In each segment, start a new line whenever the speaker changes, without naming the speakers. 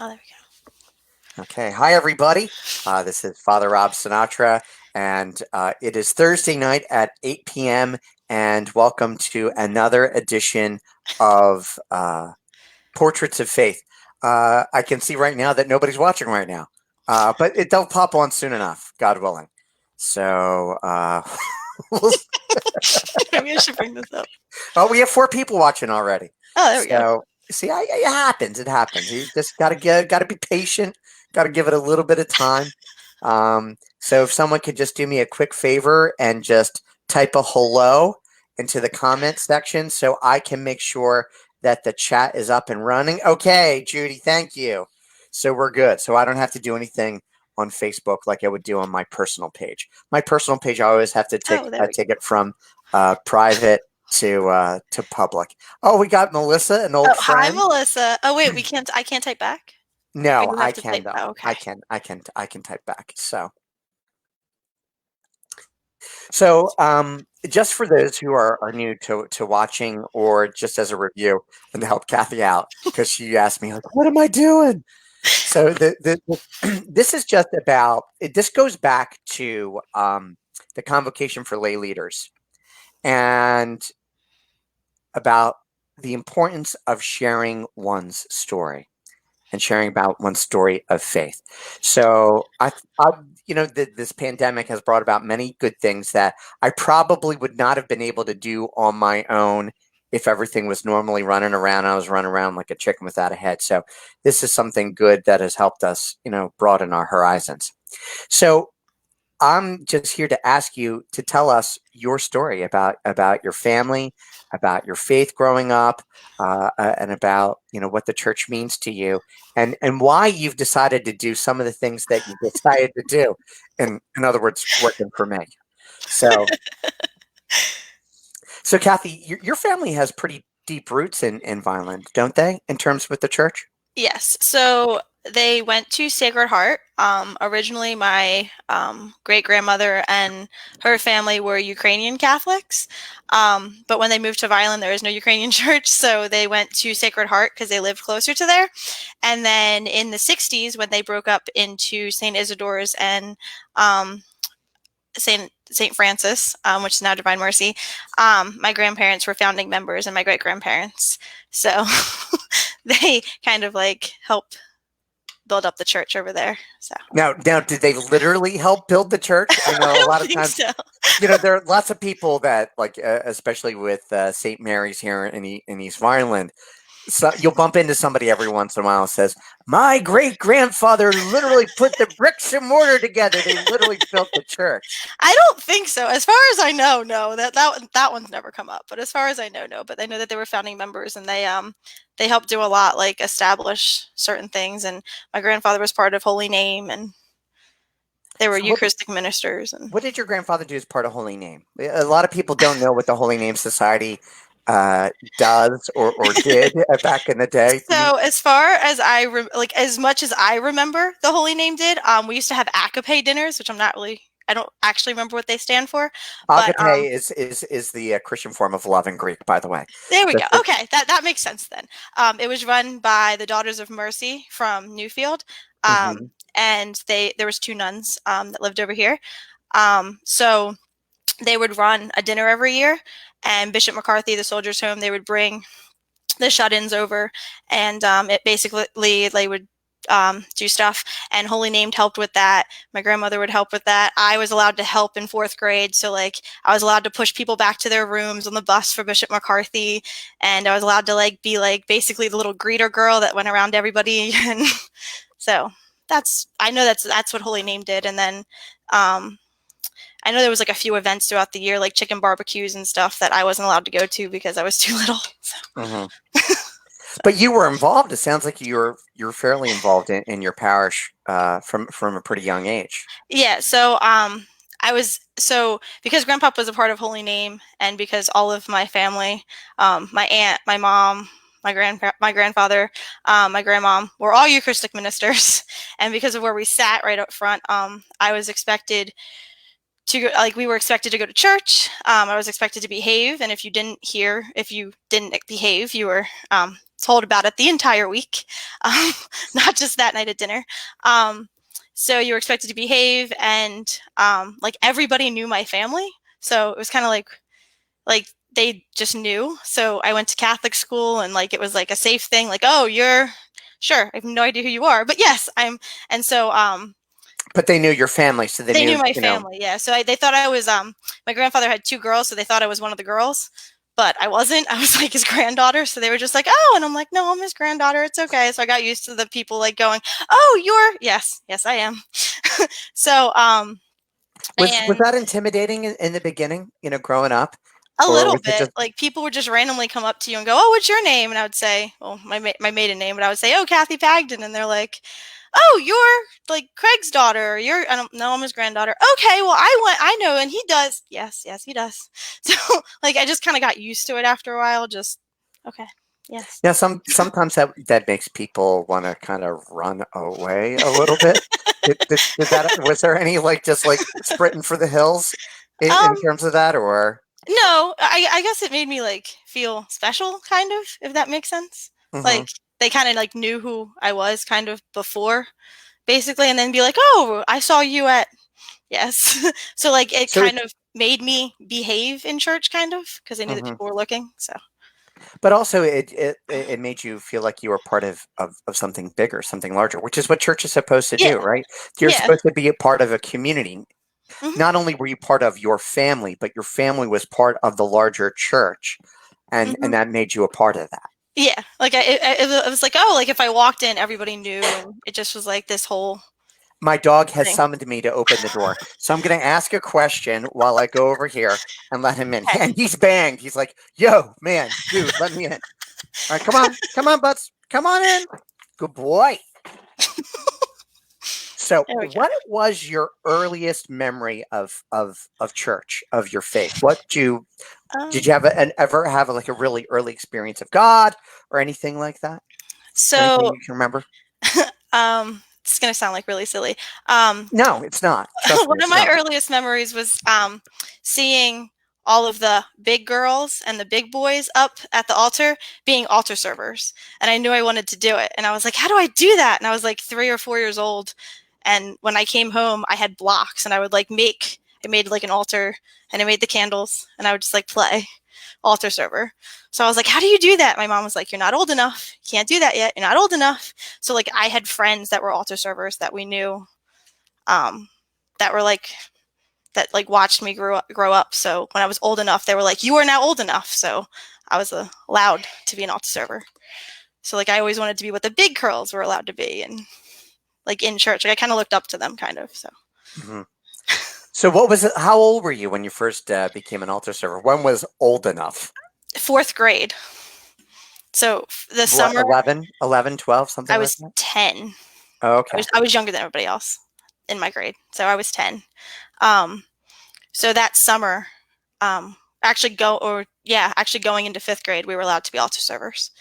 Oh, there we
Okay. Hi, everybody. This is Father Rob Sinatra, and it is Thursday night at 8 p.m. And welcome to another edition of Portraits of Faith. I can see right now that nobody's watching right now, but they'll pop on soon enough, God willing. So,
go. Maybe I should bring this up.
oh, we have 4 people watching already.
Oh, there we go.
So, see, it happens. It happens. You just gotta be patient. Got to give it a little bit of time. So if someone could just do me a quick favor and just type a hello into the comment section so I can make sure that the chat is up and running. Okay, Judy, thank you. So we're good. So I don't have to do anything on Facebook like I would do on my personal page. My personal page, I always have to
Oh, there we
take it from private to public. Oh, we got Melissa, an
go.
old
Oh, hi,
friend.
Melissa. Oh, wait, we can't. I can't type back. Or
No,
you
I
have to
can
type.
though.
Oh, okay.
I can type back. So, just for those who are new to watching, or just as a review, and to help Kathy out because she asked me like, "What am I doing?" So this is just about it. This goes back to the convocation for lay leaders and about the importance of sharing one's story and sharing about one's story of faith. So this pandemic has brought about many good things that I probably would not have been able to do on my own if everything was normally running around. I was running around like a chicken without a head. So this is something good that has helped us, broaden our horizons. So I'm just here to ask you to tell us your story about your family, about your faith growing up, and about what the church means to you, and why you've decided to do some of the things that you decided to do. In other words, working for me. So, so Kathy, your family has pretty deep roots in Vineland, don't they? In terms with the church.
Yes. So they went to Sacred Heart. Originally, my great grandmother and her family were Ukrainian Catholics. But when they moved to Vineland, there is no Ukrainian church, so they went to Sacred Heart because they lived closer to there. And then in the 60s, when they broke up into St. Isidore's and Saint Francis, which is now Divine Mercy, my grandparents were founding members and my great grandparents. So they kind of like helped build up the church over there. So
Now, did they literally help build the church? I
I
know a
don't
lot of
think
times
so.
there are lots of people that like, especially with St. Mary's here in East Vineland. So you'll bump into somebody every once in a while who says, "My great grandfather literally put the bricks and mortar together. They literally built the church."
I don't think so. As far as I know, no. That one's never come up. But as far as I know, no. But I know that they were founding members and they helped do a lot, like establish certain things. And my grandfather was part of Holy Name, and they were
So
Eucharistic ministers. And
what did your grandfather do as part of Holy Name? A lot of people don't know what the Holy Name Society does or did back in the day. Do you
so as far as like as much as I remember, the Holy Name did. We used to have agape dinners, which I don't actually remember what they stand for, but
Agape is the Christian form of love in Greek, by the way.
there we go.
Just for-
Okay, that makes sense then. It was run by the Daughters of Mercy from Newfield,
Mhm.
and there was two nuns that lived over here. So they would run a dinner every year, and Bishop McCarthy, the Soldiers' Home, they would bring the shut-ins over, and it basically they would do stuff, and Holy Named helped with that. My grandmother would help with that. I was allowed to help in fourth grade, so like I was allowed to push people back to their rooms on the bus for Bishop McCarthy, and I was allowed to like be like basically the little greeter girl that went around to everybody. And so I know that's what Holy Name did. And then I know there was like a few events throughout the year, like chicken barbecues and stuff that I wasn't allowed to go to because I was too little. So.
Mhm. But you were involved. It sounds like you're fairly involved in your parish from a pretty young age.
Yeah, so because Grandpa was a part of Holy Name, and because all of my family, my aunt, my mom, my grandfather, my grandmom, were all Eucharistic ministers, and because of where we sat right up front, I was expected to go, like we were expected to go to church. I was expected to behave, and if you didn't behave, you were told about it the entire week, um, not just that night at dinner. Um, so you were expected to behave, and like everybody knew my family, so it was kind of like they just knew. So I went to Catholic school, and like it was like a safe thing. Like, oh, you're sure. I have no idea who you are, but yes, I'm. And so
But they knew your family, so they
they
knew,
knew my
you know.
family. Yeah. So they thought I was. My grandfather had two girls, so they thought I was one of the girls. But I wasn't. I was like his granddaughter. So they were just like, oh, and I'm like, no, I'm his granddaughter. It's okay. So I got used to the people like going, oh, you're yes, yes, I am. So
Was
and
that intimidating in the beginning, growing up?
a
Or
little
was it
bit.
just
Like people would just randomly come up to you and go, "Oh, what's your name?" And I would say, "Well, my maiden name," but I would say, "Oh, Kathy Pagden," and they're like, "Oh, you're like Craig's daughter. You're I don't know, I'm his granddaughter." Okay, well, I know, and he does. Yes, yes, he does. So like I just kind of got used to it after a while. Just okay, yes.
yeah, sometimes that makes people want to kind of run away a little bit. Did that was there any like just like sprinting for the hills in
Um,
terms of that or
no, I guess it made me like feel special, kind of, if that makes sense.
hmm
Like they kind of like knew who I was kind of before basically, and then be like, "Oh, I saw you at yes." So like it
so
kind of made me behave in church, kind of, because I knew that
mhm.
people were looking. So
But also it made you feel like you were part of something bigger, something larger, which is what church is supposed to do,
yeah,
right? You're
yeah,
supposed to be a part of a community.
hmm,
Not only were you part of your family, but your family was part of the larger church, and
hmm,
that made you a part of that.
yeah. Like it was like, oh, like if I walked in, everybody knew, and it just was like this whole
My dog has
thing.
summoned me to open the door, so I'm going to ask a question while I go over here and let him in.
Okay,
And he's banged. He's like, "Yo, man, dude, let me in. All right, come on, butts, come on in. Good boy." So,
there we go.
what was your earliest memory of church, of your faith? What did
Um,
you have ever have like a really early experience of God or anything like that? Anything
so
you can remember?
it's gonna sound like really silly. Um,
No, it's not. Trust me,
one of
it's
my
not.
earliest memories was seeing all of the big girls and the big boys up at the altar being altar servers. And I knew I wanted to do it. And I was like, how do I do that? And I was like 3 or 4 years old. And when I came home, I had blocks and I would like I made like an altar and I made the candles and I would just like play altar server. So I was like, how do you do that? My mom was like, you're not old enough. You can't do that yet. You're not old enough. So like I had friends that were altar servers that we knew um, that were like that watched me grow up. So when I was old enough, they were like, "You are now old enough." So I was allowed to be an altar server. So like I always wanted to be what the big girls were allowed to be, and like in church, like I kind of looked up to them, kind of. So
Mhm. So, what was it? How old were you when you first became an altar server? When was old enough?
fourth grade. So the
What,
summer
11, 12, something
I
like
was
that?
10.
Okay.
I was younger than everybody else in my grade, so I was 10. Um, so that summer, actually going into fifth grade, we were allowed to be altar servers.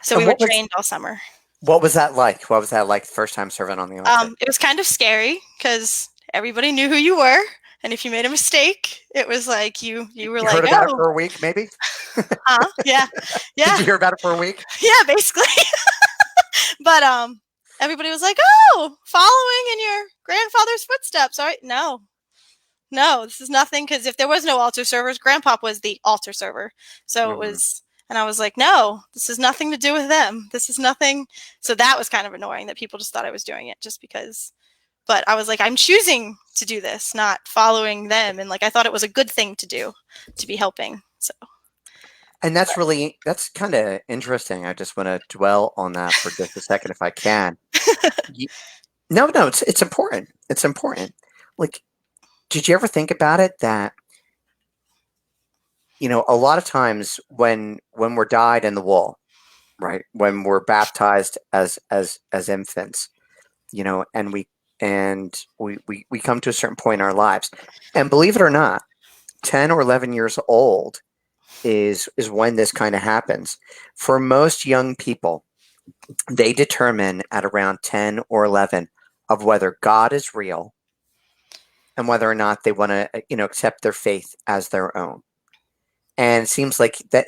So we
And
were trained all summer.
what was that like? What was that like? First time serving on the altar?
It was kind of scary because everybody knew who you were, and if you made a mistake, it was like you were
You
like,
heard about it
"Oh,
for a week, maybe?
huh, yeah,
Did
yeah,
you hear about it for a week?
yeah," basically. But everybody was like, "Oh, following in your grandfather's footsteps." All right, no, no, this is nothing because if there was no altar servers, Grandpa was the altar server, so it
hmm
was. And I was like, no, this has nothing to do with them. This is nothing. So that was kind of annoying that people just thought I was doing it just because, but I was like, I'm choosing to do this, not following them. And like, I thought it was a good thing to do, to be helping. So,
And that's kind of interesting. I just want to dwell on that for just a second, if I can. Y- No, no, it's important. It's important. Like, did you ever think about it that a lot of times when we're dyed in the wool, right? When we're baptized as infants, and we come to a certain point in our lives, and believe it or not, 10 or 11 years old is when this kind of happens. For most young people, they determine at around 10 or 11 of whether God is real and whether or not they want to accept their faith as their own. and it seems like that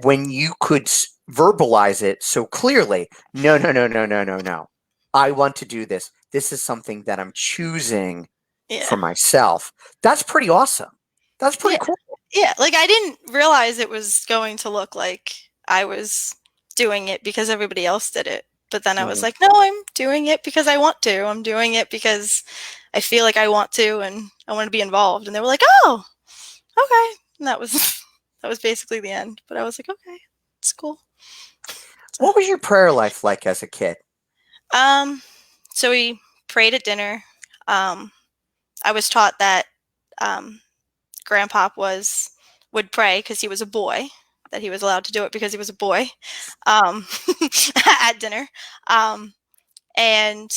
when you could verbalize it so clearly, no, no, no, no, no, no, no. I want to do this. This is something that I'm choosing
Yeah.
for myself. That's pretty awesome. That's pretty
Yeah.
cool.
Yeah. Like I didn't realize it was going to look like I was doing it because everybody else did it. But then I was
Mhm.
like, no, I'm doing it because I want to. I'm doing it because I feel like I want to and I want to be involved. And they were like, oh, okay. And that was that was basically the end. But I was like, okay, it's cool. So,
What was your prayer life like as a kid?
um, so we prayed at dinner. Um, I was taught that um, Grandpa would pray because he was a boy, that he was allowed to do it because he was a boy um, at dinner. Um, and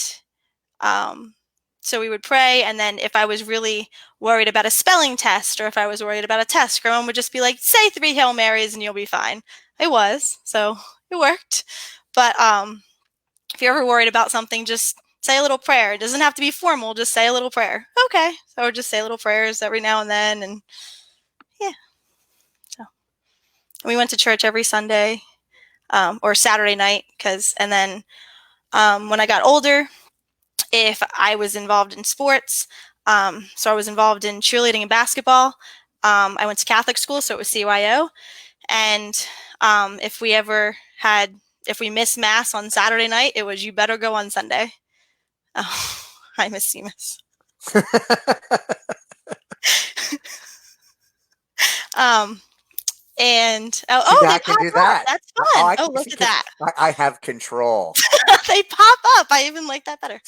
um, so we would pray, and then if I was really worried about a spelling test or if I was worried about a test, Grandma would just be like, "Say 3 Hail Marys and you'll be fine." I was, so it worked. But if you're ever worried about something, just say a little prayer. It doesn't have to be formal. Just say a little prayer. Okay, so I would just say little prayers every now and then, and yeah. So we went to church every Sunday or Saturday night, and then when I got older, if I was involved in sports. So I was involved in cheerleading and basketball. I went to Catholic school, so it was CYO. And if we ever had, if we missed mass on Saturday night, it was you better go on Sunday. Oh, I miss Seamus. um, and
See,
oh, they
I can
pop
do
up.
that.
That's
Oh,
fun.
I
Oh,
can
look
see
at
because
that.
I have control.
They pop up. I even like that better.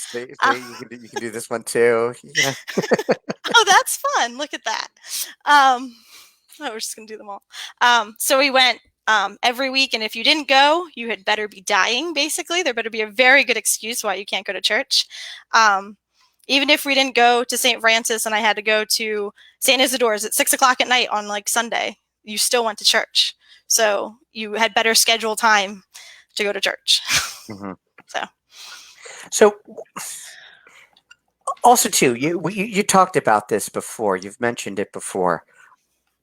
Um,
See, you can do this one too. Yeah.
oh, that's fun. Look at that. Oh, we're just gonna do them all. So we went every week, and if you didn't go, you had better be dying. Basically, there better be a very good excuse why you can't go to church. Um, Even if we didn't go to St. Francis, and I had to go to St. Isidore's at 6 o'clock at night on like Sunday, you still went to church. So you had better schedule time to go to church.
Mhm.
So
So also too, you talked about this before. You've mentioned it before.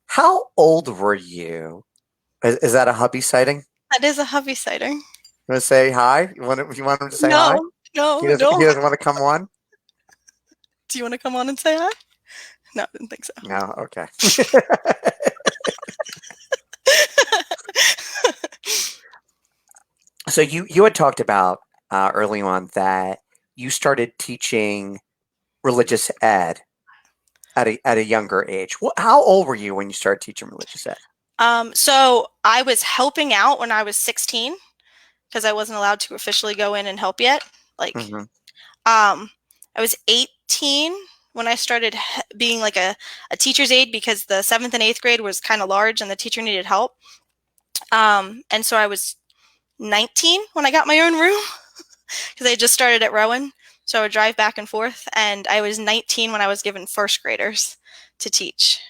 How old were you? Is that a hubby sighting?
that is a hubby sighting.
You want to say hi? You want him to say hi?
No, no,
He
no.
doesn't want to come on?
Do you want to come on and say hi? No, I didn't think so.
No, okay. So you had talked about early on that you started teaching religious ed at a younger age. How old were you when you started teaching religious ed?
So I was helping out when I was 16 because I wasn't allowed to officially go in and help yet. Like,
Hmm.
um, I was 18 when I started being like a teacher's aide because the seventh and eighth grade was kind of large and the teacher needed help. And so I was 19 when I got my own room because I just started at Rowan. So I would drive back and forth. And I was 19 when I was given first graders to teach.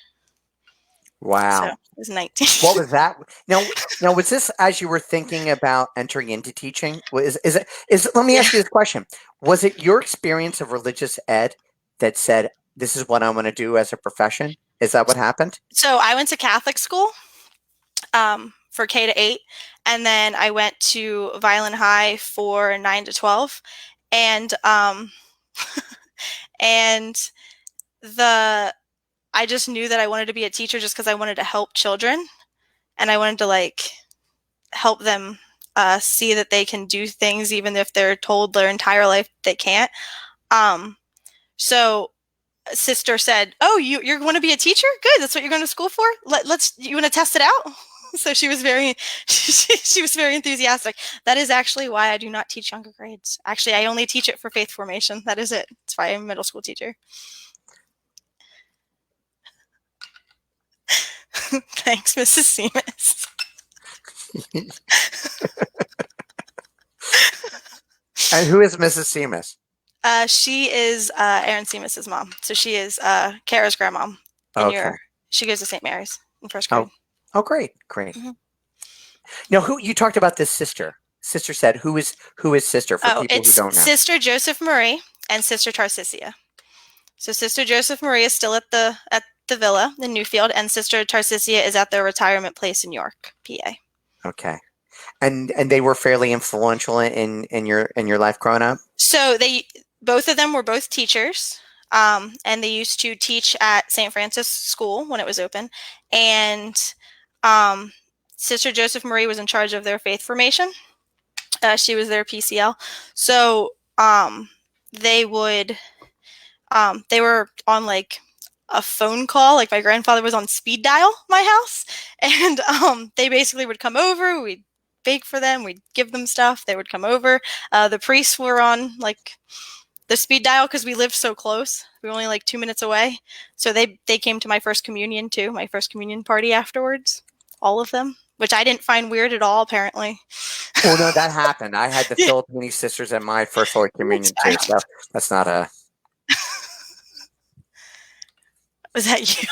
So I
Wow.
was 19.
What was that? Now was this as you were thinking about entering into teaching? Let me
Yeah.
ask you this question. Was it your experience of religious ed that said this is what I want to do as a profession? Is that what happened?
So I went to Catholic school for K to 8, and then I went to Violin High for 9 to 12, and and the I just knew that I wanted to be a teacher just because I wanted to help children, and I wanted to like help them see that they can do things even if they're told their entire life they can't. Um, so sister said, "Oh, you're going to be a teacher? Good. That's what you're going to school for. Let's. You want to test it out?" So she was very, she was very enthusiastic. That is actually why I do not teach younger grades. Actually, I only teach it for faith formation. That is it. That's why I'm a middle school teacher. Thanks, Mrs. Seamus.
And who is Mrs. Seamus?
She is Aaron Seamus's mom. So she is Kara's grandmom. And
Okay.
she goes to St. Mary's in first grade.
Oh, oh, great, great.
Mhm.
Now, who you talked about this sister? Sister said, who is sister for
Oh,
people who
it's
don't know?
Sister Joseph Marie and Sister Tarsisia. So Sister Joseph Marie is still at the villa in Newfield, and Sister Tarcisia is at their retirement place in York, PA.
Okay. And they were fairly influential in your life growing up?
So they both of them were both teachers, and they used to teach at St. Francis School when it was open, and um, Sister Joseph Marie was in charge of their faith formation. She was their PCL, so they would they were on like a phone call. Like my grandfather was on speed dial my house, and they basically would come over. We'd bake for them. We'd give them stuff. They would come over. The priests were on like the speed dial because we lived so close. We were only like 2 minutes away. So they came to my first communion too. My first communion party afterwards. All of them, which I didn't find weird at all. Apparently.
Well, no, that happened. I had the
Yeah,
Filipino sisters at my first Holy
that's
Communion too,
fine.
so that's not a
Was that you?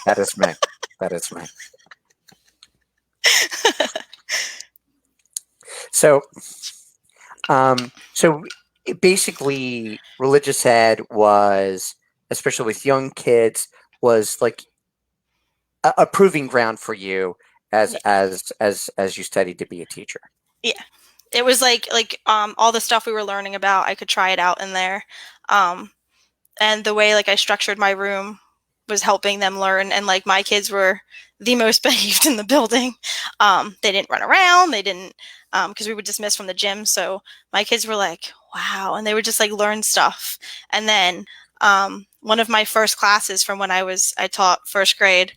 that is me. That is me. So, so basically, religious ed was, especially with young kids, was like a proving ground for you
Yeah.
as you studied to be a teacher.
Yeah. It was like all the stuff we were learning about, I could try it out in there. Um, and the way like I structured my room was helping them learn, and like my kids were the most behaved in the building. They didn't run around, they didn't because we would dismiss from the gym, so my kids were like wow, and they would just like learn stuff. And then one of my first classes from when I taught first grade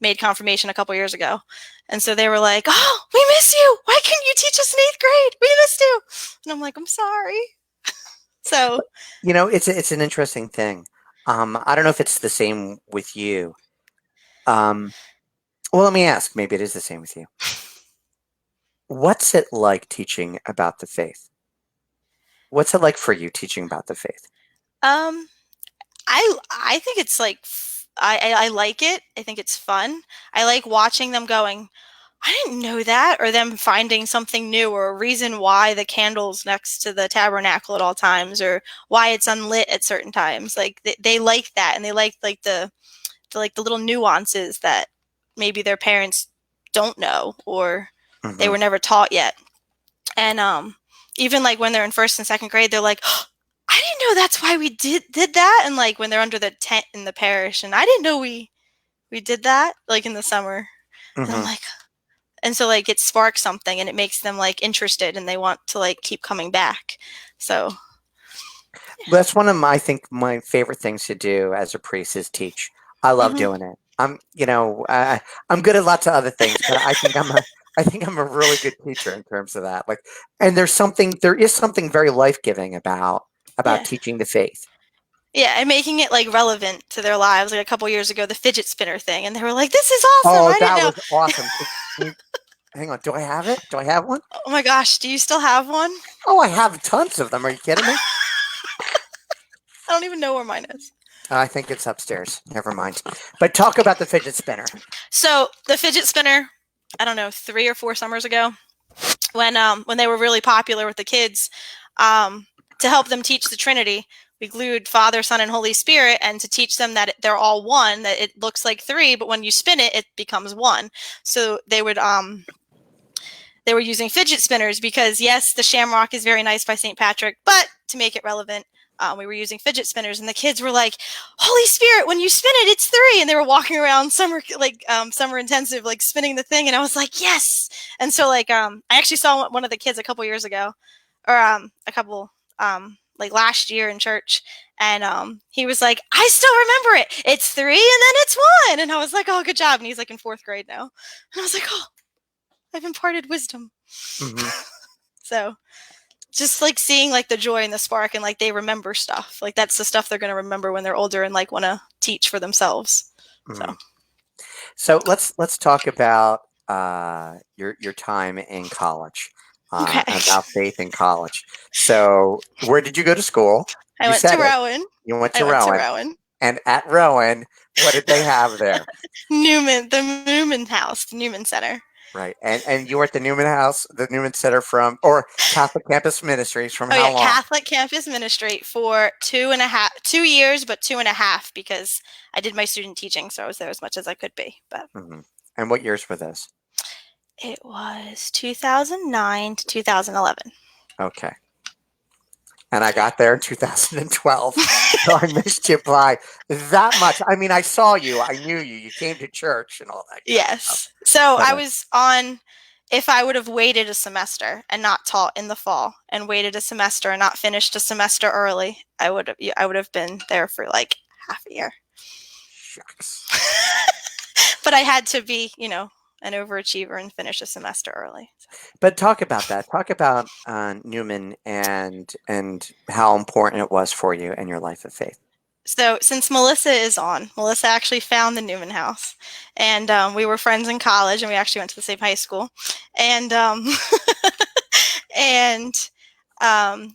made confirmation a couple years ago, and so they were like, oh, we miss you, why couldn't you teach us in 8th grade, we missed you. And I'm like, I'm sorry. So
You know, it's an interesting thing. I don't know if it's the same with you. Um, well, let me ask. Maybe it is the same with you. What's it like teaching about the faith? What's it like for you teaching about the faith?
um I think it's like I like it. I think it's fun. I like watching them going, I didn't know that, or them finding something new, or a reason why the candle's next to the tabernacle at all times, or why it's unlit at certain times. Like they like that, and they like the little nuances that maybe their parents don't know, or they
Hmm.
were never taught yet. And even like when they're in first and second grade, they're like, oh, I didn't know that's why we did that. And like when they're under the tent in the parish, and I didn't know we did that like in the summer. And I'm
Hmm.
like, and so like it sparks something, and it makes them like interested, and they want to like keep coming back. So
That's one of my, I think, my favorite things to do as a priest is teach. I love
mhm.
doing it. I'm good at lots of other things, but I think I'm a really good teacher in terms of that. Like, and there is something very life giving about
Yeah.
teaching the faith.
Yeah, and making it like relevant to their lives. Like a couple years ago, the fidget spinner thing, and they were like, "This is awesome!
Oh,
I didn't
that
know."
was awesome. Can you, hang on, do I have it? Do I have one?
Oh my gosh, do you still have one?
Oh, I have tons of them. Are you kidding me?
I don't even know where mine is.
I think it's upstairs. Never mind. But talk about the fidget spinner.
So the fidget spinner, I don't know, 3 or 4 summers ago, when they were really popular with the kids, to help them teach the Trinity, we glued Father, Son, and Holy Spirit, and to teach them that they're all one. That it looks like three, but when you spin it, it becomes one. So they were using fidget spinners because yes, the Shamrock is very nice by St. Patrick, but to make it relevant, we were using fidget spinners, and the kids were like, "Holy Spirit, when you spin it, it's three!" And they were walking around summer intensive, like spinning the thing, and I was like, "Yes!" And so I actually saw one of the kids a couple years ago, or a couple like last year in church, and he was like, "I still remember it. It's three, and then it's one." And I was like, "Oh, good job!" And he's like in 4th grade now, and I was like, "Oh, I've imparted wisdom."
Hmm.
So just like seeing like the joy and the spark, and like they remember stuff, like that's the stuff they're going to remember when they're older and like want to teach for themselves. So
Hmm. So let's talk about your time in college,
okay.
about faith in college. So where did you go to school?
I
You
went to
said it.
Rowan.
You went
I
to
went to
Rowan,
Rowan.
and at Rowan, what did they have there?
Newman, the Newman House, the Newman Center.
Right. And you were at the Newman House, the Newman Center from, or Catholic Campus Ministries from
Oh
how
yeah,
long?
Catholic Campus Ministry for 2.5 years, but 2.5 because I did my student teaching, so I was there as much as I could be. But
Hmm. And what years were those?
it was 2009 to 2011.
Okay. And I got there in 2012. So I missed you by that much. I mean, I saw you, I knew you, you came to church and all that kind of stuff.
Yes. So
But
I was on, if I would have waited a semester and not taught in the fall and waited a semester and not finished a semester early, I would have been there for like half a year.
shucks.
But I had to be, an overachiever and finish a semester early.
But talk about that. Talk about Newman and how important it was for you in your life of faith.
So since Melissa is on, Melissa actually found the Newman House, and we were friends in college, and we actually went to the same high school, and and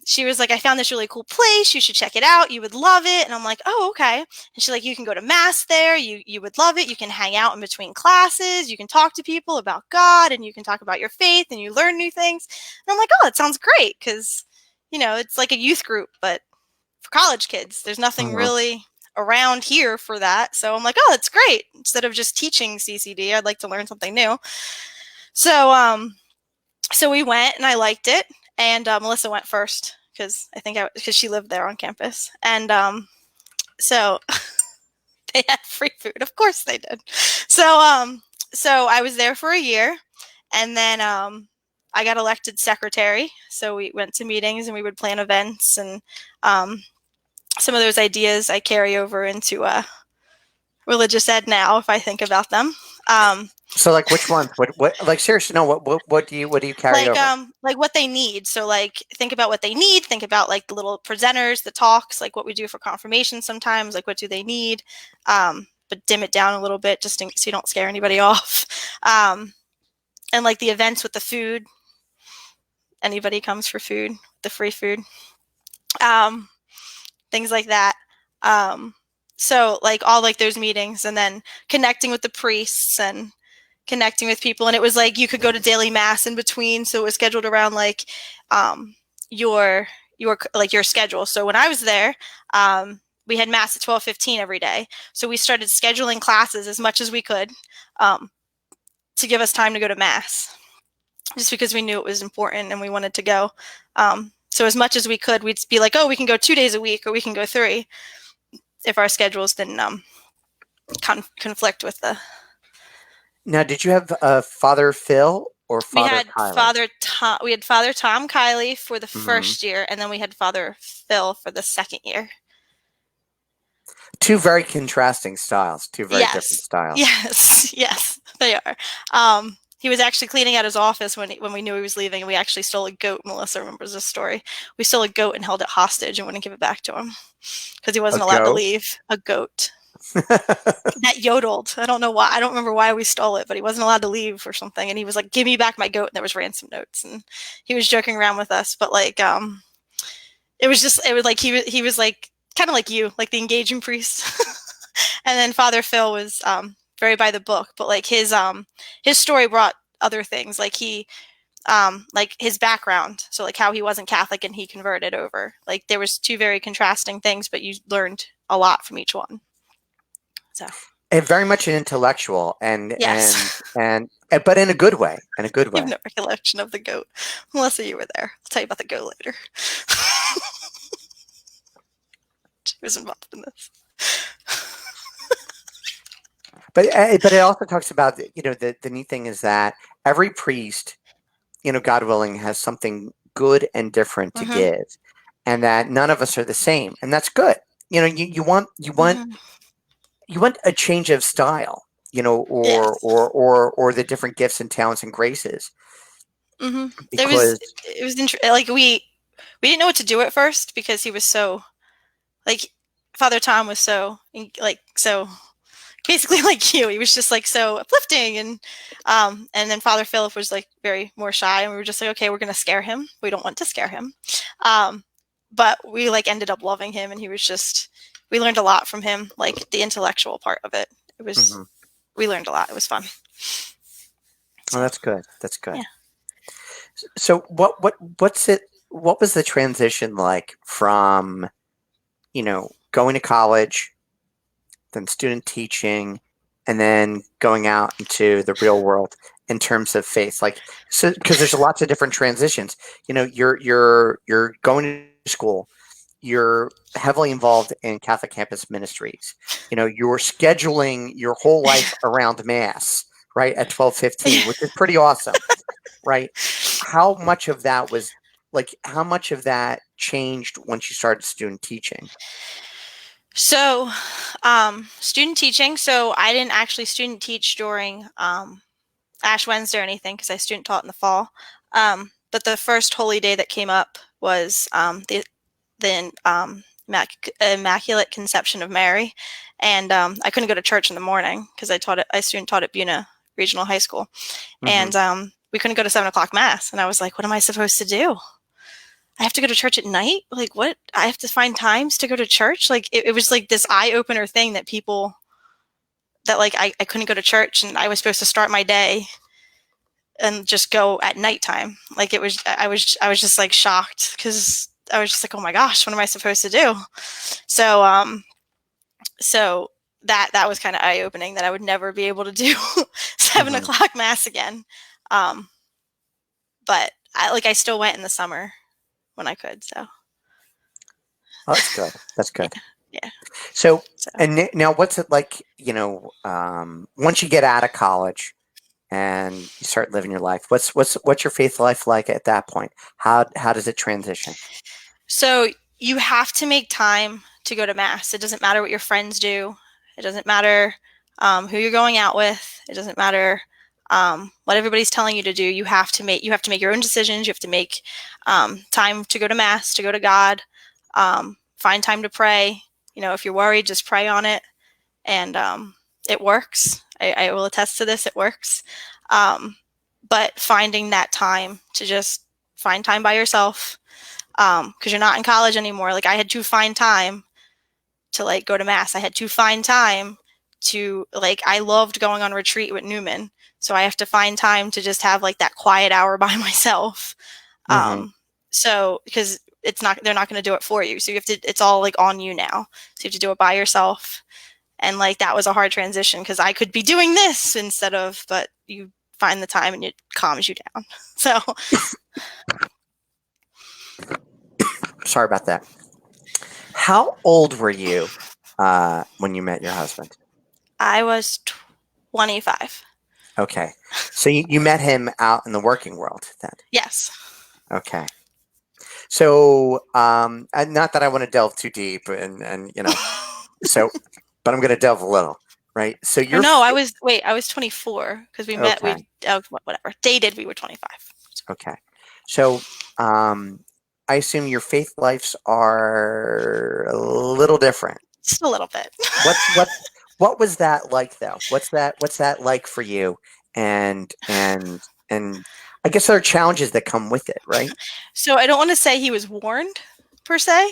she was like, I found this really cool place. You should check it out. You would love it. And I'm like, oh, okay. And she's like, you can go to mass there. You would love it. You can hang out in between classes. You can talk to people about God, and you can talk about your faith, and you learn new things. And I'm like, oh, that sounds great because, it's like a youth group, but for college kids. There's nothing
Mhm.
really around here for that. So I'm like, oh, that's great. Instead of just teaching CCD, I'd like to learn something new. So we went and I liked it. And Melissa went first because she lived there on campus. And so they had free food. Of course they did. So I was there for a year, and then I got elected secretary. So we went to meetings and we would plan events, and some of those ideas I carry over into religious ed now if I think about them.
So, like, which ones? What? Like, seriously, no. What do you carry over?
Like what they need. So like think about what they need. Think about like the little presenters, the talks, like what we do for confirmation sometimes. Like what do they need? But dim it down a little bit just so you don't scare anybody off. And like the events with the food. Anybody comes for food, the free food. Um, Things like that. Um, so like all like those meetings, and then connecting with the priests and connecting with people. And it was like you could go to daily mass in between, so it was scheduled around like um, your your schedule. So when I was there, we had mass at 12:15 every day. So we started scheduling classes as much as we could um, to give us time to go to mass, just because we knew it was important and we wanted to go. So as much as we could, we'd be like, oh, we can go 2 days a week or we can go 3 if our schedules didn't conflict with the.
Now, did you have Father Phil or
We
Father
had
Kylie?
Father Tom Kiley for the
Hmm.
first year, and then we had Father Phil for the second year.
Two very contrasting styles. Two very different
Yes,
styles.
yes, yes, they are. He was actually cleaning out his office when we knew he was leaving, and we actually stole a goat. Melissa remembers this story. We stole a goat and held it hostage and wouldn't give it back to him because he
A
wasn't allowed to
go.
leave. A goat that yodeled. I don't know why. I don't remember why we stole it, but he wasn't allowed to leave or something. And he was like, "Give me back my goat." And there was ransom notes, and he was joking around with us. But like, it was like he was like kind of like you, like the engaging priest. And then Father Phil was very by the book, but like his story brought other things, like his background, so like how he wasn't Catholic and he converted over. Like there was two very contrasting things, but you learned a lot from each one. So
And very much an intellectual,
yes.
but in a good way. In a good
You have
way.
no recollection of the goat. Melissa, you were there. I'll tell you about the goat later. She was involved in this.
But it also talks about the neat thing is that every priest, God willing, has something good and different to
Mm-hmm.
give, and that none of us are the same, and that's good.
Mm-hmm.
You want a change of style,
Yes.
or the different gifts and talents and graces,
Mm-hmm. It was
because
it was like we didn't know what to do at first because he was so like Father Tom was so like so basically like you. He was just like so uplifting, and then Father Philip was like very more shy, and we were just like, okay, we're gonna scare him. We don't want to scare him, um, but we like ended up loving him, and he was just we learned a lot from him, like the intellectual part of it. It was
mhm.
we learned a lot. It was fun.
Oh, that's good. That's good.
Yeah.
So what's it what was the transition like from, going to college, then student teaching, and then going out into the real world in terms of faith? Like, so because there's lots of different transitions. You're going to school, you're heavily involved in Catholic campus ministries. You're scheduling your whole life around mass, right, at 12:15, which is pretty awesome, right? How much of that was how much of that changed once you started student teaching?
So, student teaching. So I didn't actually student teach during Ash Wednesday or anything because I student taught in the fall. But the first holy day that came up was the Immaculate Conception of Mary, and I couldn't go to church in the morning because I student taught at Buna Regional High School,
Hmm.
and we couldn't go to 7 o'clock mass, and I was like, what am I supposed to do? I have to go to church at night? Like, what? I have to find times to go to church? Like, it was like this eye opener thing that people that like I couldn't go to church and I was supposed to start my day and just go at nighttime. Like I was just like shocked because I was just like, oh my gosh, what am I supposed to do? So so that was kind of eye opening that I would never be able to do seven
Hmm.
o'clock mass again. Um, but I still went in the summer when I could. So
Oh, that's good. That's
yeah,
good.
yeah.
So,
So
and now what's it like, once you get out of college and you start living your life, what's your faith life like at that point? How does it transition?
So you have to make time to go to mass. It doesn't matter what your friends do. It doesn't matter who you're going out with. It doesn't matter what everybody's telling you to do. You have to make your own decisions. You have to make time to go to mass, to go to God. Find time to pray. If you're worried, just pray on it, and it works. I will attest to this. It works. Um, but finding that time to just find time by yourself because you're not in college anymore. Like I had to find time to like go to mass. I had to find time to like I loved going on retreat with Newman, so I have to find time to just have like that quiet hour by myself.
Hmm.
So because they're not going to do it for you, so you have to. It's all like on you now, so you have to do it by yourself. And like that was a hard transition because I could be doing this instead of, but you find the time and it calms you down. So
Sorry about that. How old were you when you met your husband?
I was 25.
Okay. So you met him out in the working world then.
Yes.
Okay. So, and not that I want to delve too deep so, but I'm going to delve a little, right? So
Or
you're
no, I was 24 because we met,
okay.
we, whatever, dated, we were 25.
Okay. So, I assume your faith lives are a little different.
Just a little bit.
What was that like though? What's that like for you? And I guess there are challenges that come with it, right?
So I don't want to say he was warned per se.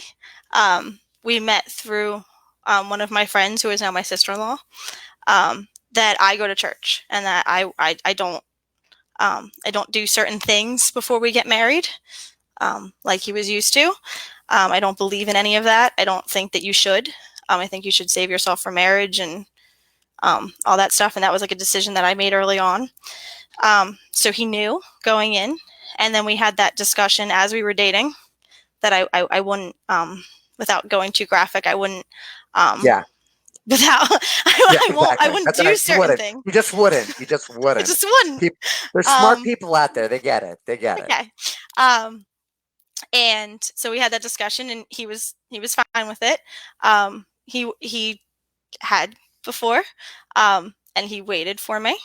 We met through one of my friends who is now my sister-in-law, that I go to church and that I don't do certain things before we get married, like he was used to. I don't believe in any of that. I don't think that you should. I think you should save yourself for marriage and all that stuff. And that was like a decision that I made early on. So he knew going in. And then we had that discussion as we were dating that I wouldn't, without going too graphic, I wouldn't, um,
Yeah.
without,
Yeah,
I
exactly.
wouldn't
That's
do
what you
certain
wouldn't.
things.
You just wouldn't. You just
I
wouldn't.
just wouldn't.
People, there's smart
Um,
people out there. They get it. They get it.
okay. Um, and so we had that discussion and he was fine with it. He had before, and he waited for me,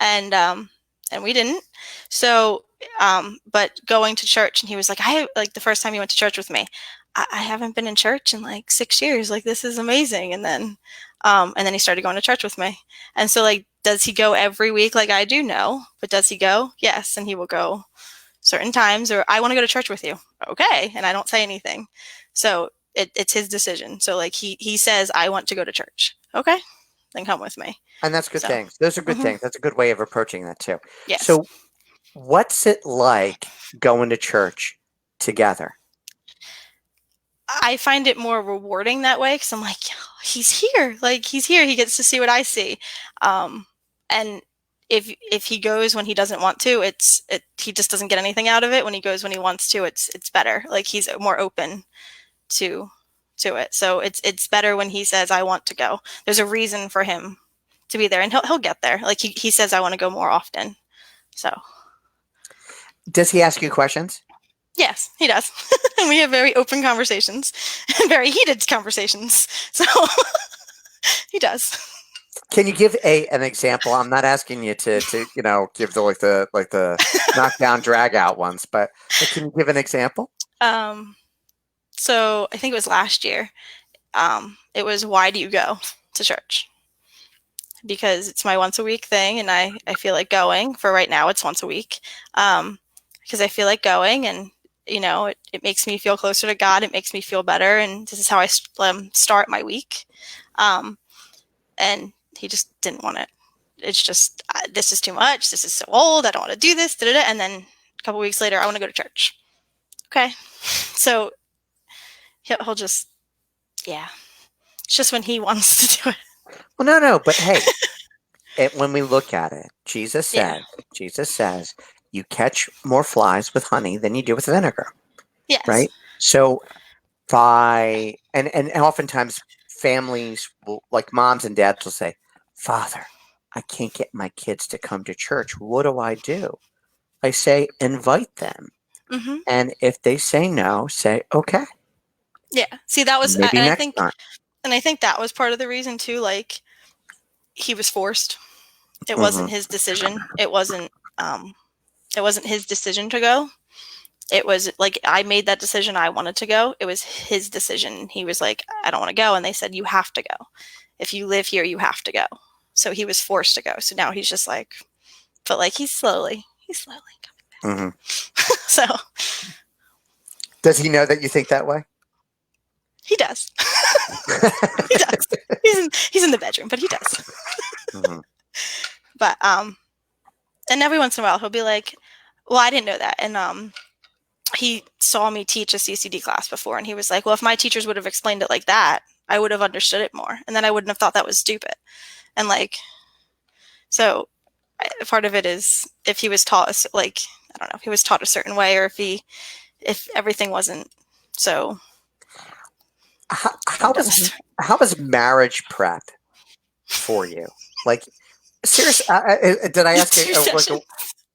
and and we didn't. So, but going to church, and he was like, I like the first time he went to church with me. I haven't been in church in like 6 years. Like this is amazing. And then he started going to church with me. And so, like, does he go every week like I do? No, but does he go? Yes, and he will go certain times. Or I want to go to church with you. Okay, and I don't say anything. So it's his decision. So like he says I want to go to church. Okay, then come with me.
And that's good
So,
things. Those are good
mhm,
things. That's a good way of approaching that too.
yes.
So, what's it like going to church together?
I find it more rewarding that way because I'm like, he's here. Like he's here. He gets to see what I see. And if he goes when he doesn't want to, he just doesn't get anything out of it. When he goes when he wants to, it's better. Like he's more open to it. So it's better when he says I want to go. There's a reason for him to be there, and he'll get there. Like he says I want to go more often. So
Does he ask you questions?
yes, he does. And we have very open conversations and very heated conversations. So he does.
Can you give an example? I'm not asking you to give the knockdown drag out ones, but can you give an example?
Um, so I think it was last year. It was why do you go to church? Because it's my once a week thing, and I feel like going. For right now, it's once a week. Because I feel like going, and it makes me feel closer to God. It makes me feel better, and this is how I start my week. And he just didn't want it. It's just this is too much. This is so old. I don't want to do this. Da, da, da. And then a couple weeks later, I want to go to church. Okay, so he'll just yeah. It's just when he wants to do it.
Well, no, but hey, when we look at it,
Yeah.
Jesus says, you catch more flies with honey than you do with vinegar,
Yes.
right? So and oftentimes families will, like moms and dads will say, Father, I can't get my kids to come to church. What do? I say, invite them.
Mm-hmm.
And if they say no, say, okay,
Yeah. See, that was,
maybe next time.
and I think that was part of the reason too. Like he was forced. It
Hmm.
wasn't his decision. It wasn't. It wasn't his decision to go. It was like I made that decision. I wanted to go. It was his decision. He was like, I don't want to go, and they said you have to go. If you live here, you have to go. So he was forced to go. So now he's just like, but like he's slowly coming
Hmm.
back. So
Does he know that you think that way?
he does. He does. He's in the bedroom, but he does.
Hmm.
But and every once in a while he'll be like, "Well, I didn't know that," and he saw me teach a CCD class before, and he was like, "Well, if my teachers would have explained it like that, I would have understood it more, and then I wouldn't have thought that was stupid." And like, so part of it is if he was taught like I don't know if he was taught a certain way, or if everything wasn't so.
How,
He
how was
doesn't.
how was marriage prep for you? Like, seriously, did I ask
Two
like
sessions.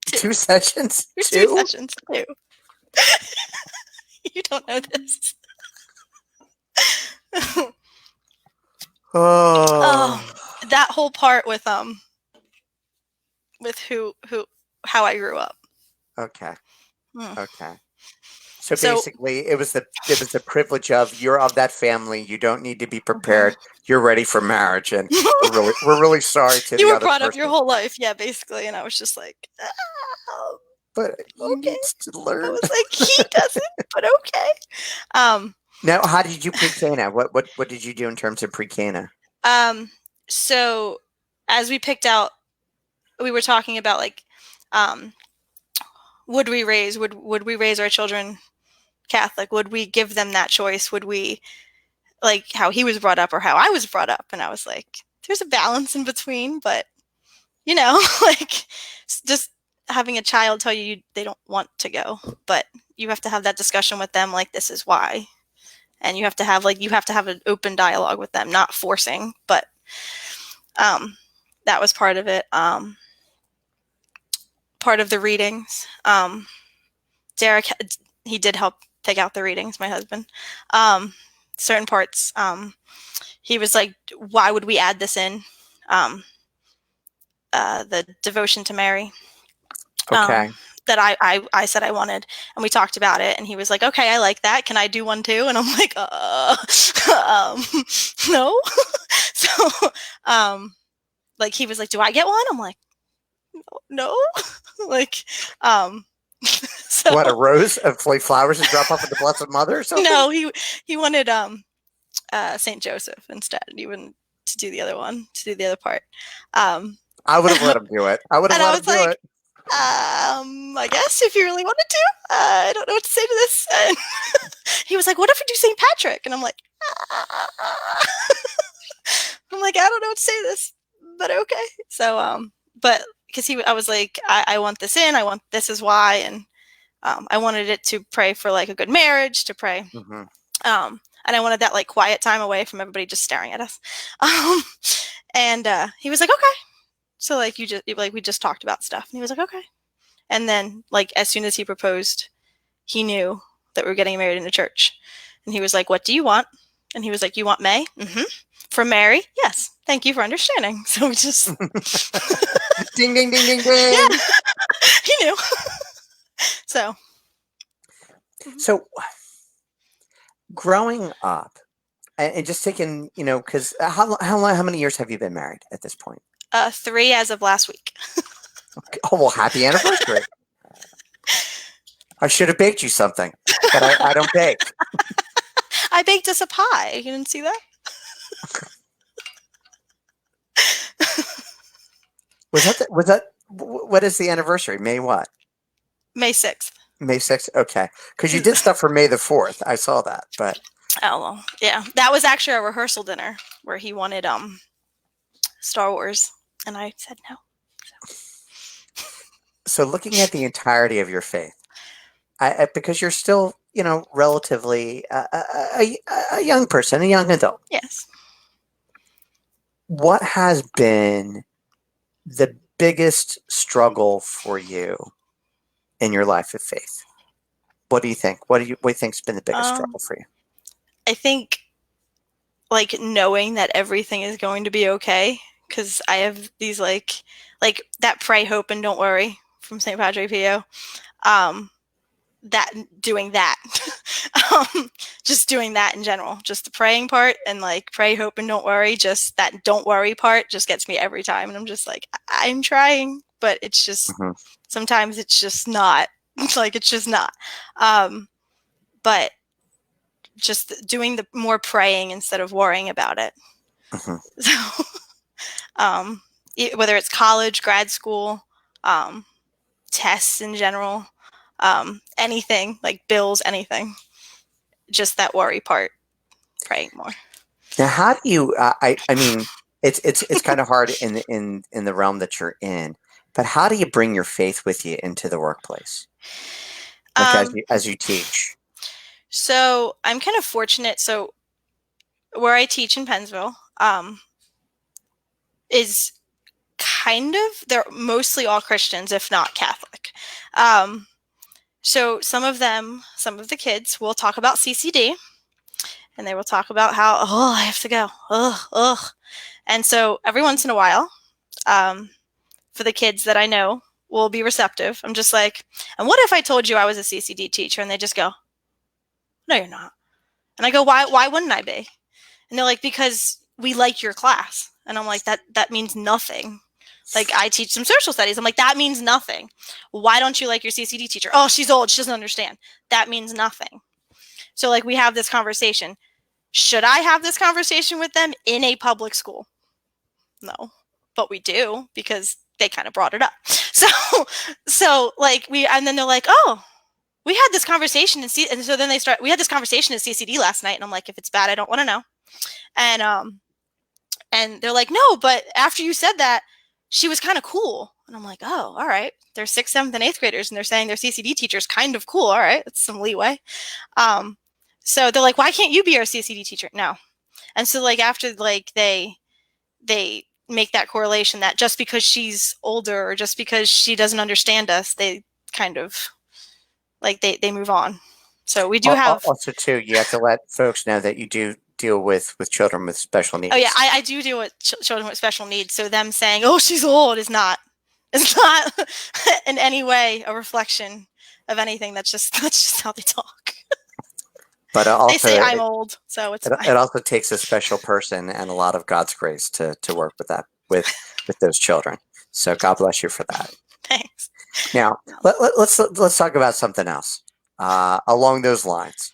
Two.
2 sessions?
There's two
Two?
sessions. Two. You don't know this. Oh,
Oh,
that whole part with who how I grew up.
okay,
Hmm.
okay. So
So
basically, it was the privilege of you're of that family. You don't need to be
mhm.
prepared. You're ready for marriage, and we're really sorry to
You
the
were
other
brought up your
person,
whole life, yeah, basically, and I was just like,
but you
okay.
need to
I
learn.
was like, he doesn't, but okay. Um,
Now, how did you pre-Cana? What did you do in terms of pre-Cana?
um, so as we picked out, we were talking about like, um, would we raise our children Catholic? Would we give them that choice? Would we like how he was brought up or how I was brought up? And I was like, there's a balance in between, but like just having a child tell you they don't want to go, but you have to have that discussion with them, like this is why, and you have to have an open dialogue with them, not forcing, but um, that was part of it. Part of the readings. Derek, he did help pick out the readings. My husband, certain parts. He was like, "Why would we add this in?" Um, the devotion to Mary. Um,
Okay,
that I said I wanted, and we talked about it, and he was like, "Okay, I like that. Can I do one too?" And I'm like, um, no." So, like he was like, "Do I get one?" I'm like, "No." Like, so
what, a rose of like flowers to drop off at the Blessed Mother or something?
no, he wanted Saint Joseph instead. He wouldn't to do the other one, to do the other part. Um,
I would have let him do it. I would have
and I
let him
was
do
like,
it.
I guess if you really wanted to, I don't know what to say to this. And he was like, what if we do St. Patrick? And I'm like, I don't know what to say to this, but okay. So, but because I was like, I want this in, I want, this is why. And I wanted it to pray for like a good marriage, to pray.
Mm-hmm.
And I wanted that like quiet time away from everybody just staring at us. Um, and he was like, okay. So like we just talked about stuff, and he was like, okay. And then like as soon as he proposed, he knew that we were getting married in a church, and he was like, what do you want? And he was like, you want May? Mm-hmm. For Mary? Yes. Thank you for understanding. So we just
Ding, ding, ding, ding,
yeah,
ding.
he knew. So
So growing up and just taking, because how many years have you been married at this point?
3 as of last week.
Okay. Oh, well, happy anniversary. I should have baked you something, but I don't bake.
I baked us a pie. You didn't see that?
What is the anniversary? May what?
May 6th.
May 6th? Okay. Because you did stuff for May the 4th. I saw that, but.
Oh, well, yeah. That was actually a rehearsal dinner where he wanted Star Wars, and I said no.
So looking at the entirety of your faith, because you're still, relatively a young person, a young adult.
Yes.
What has been the biggest struggle for you in your life of faith? What do you think? What do you think's been the biggest struggle for you?
I think like knowing that everything is going to be okay, because I have these like that pray, hope, and don't worry from St. Padre Pio. That doing that, just doing that in general, just the praying part and like pray, hope, and don't worry. Just that don't worry part just gets me every time, and I'm just like, I'm trying, but it's just sometimes it's just not. Like it's just not. But just doing the more praying instead of worrying about it. So, whether it's college, grad school, tests in general, anything like bills, anything, just that worry part, praying more.
Now, how do you? I mean, it's kind of hard in the realm that you're in, but how do you bring your faith with you into the workplace, like as you teach?
So I'm kind of fortunate. So where I teach in Pennsville, is kind of, they're mostly all Christians, if not Catholic. So some of the kids will talk about CCD, and they will talk about how, oh, I have to go. Ugh. And so every once in a while, for the kids that I know will be receptive, I'm just like, and what if I told you I was a CCD teacher? And they just go, no, you're not. And I go, why wouldn't I be? And they're like, because we like your class. And I'm like, that means nothing. Like, I teach some social studies. I'm like, that means nothing. Why don't you like your CCD teacher? Oh, she's old. She doesn't understand. That means nothing. So, like, we have this conversation. Should I have this conversation with them in a public school? No. But we do, because they kind of brought it up. So like, and then they're like, oh, we had this conversation and so then we had this conversation in CCD last night, and I'm like, if it's bad, I don't want to know. And they're like, no, but after you said that, she was kind of cool. And I'm like, oh, all right. They're 6th, 7th, and 8th graders, and they're saying their CCD teacher's kind of cool. All right, that's some leeway. So they're like, why can't you be our CCD teacher? No. And so like after like they make that correlation that just because she's older or just because she doesn't understand us, they kind of like they move on. So we do have
also too. You have to let folks know that you do deal with children with special needs.
Oh yeah, I do deal with children with special needs. So them saying, "Oh, she's old," is not in any way a reflection of anything. That's just how they talk.
But also,
they say I'm old, so it's fine.
It also takes a special person and a lot of God's grace to work with that with those children. So God bless you for that.
Thanks.
Now let's talk about something else along those lines.